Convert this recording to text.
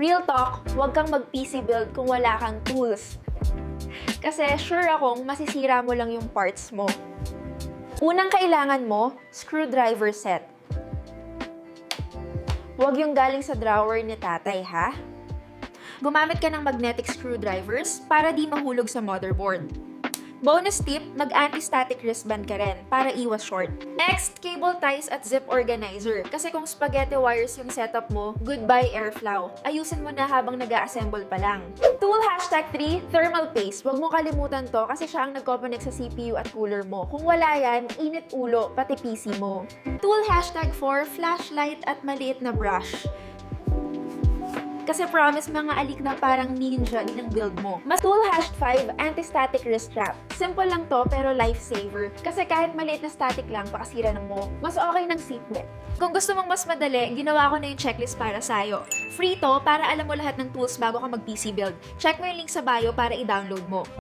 Real talk, huwag kang mag-PC build kung wala kang tools. Kasi sure akong masisira mo lang yung parts mo. Unang kailangan mo, screwdriver set. Huwag yung galing sa drawer ni tatay, ha? Gumamit ka ng magnetic screwdrivers para di mahulog sa motherboard. Bonus tip, mag-anti-static wristband ka rin para iwas short. Next, cable ties at zip organizer. Kasi kung spaghetti wires yung setup mo, goodbye airflow. Ayusin mo na habang nag-a-assemble pa lang. Tool hashtag 3, thermal paste. Huwag mo kalimutan to kasi siya ang nagko-connect sa CPU at cooler mo. Kung wala yan, init ulo, pati PC mo. Tool hashtag 4, flashlight at maliit na brush. Kasi promise mga alik na parang ninja din ang build mo. Mas tool #5, anti-static wrist strap. Simple lang to pero lifesaver. Kasi kahit maliit na static lang, pakasira ng mo. Mas okay ng seatbelt. Kung gusto mong mas madali, ginawa ko na yung checklist para sa'yo. Free to para alam mo lahat ng tools bago ka mag-PC build. Check mo yung link sa bio para i-download mo.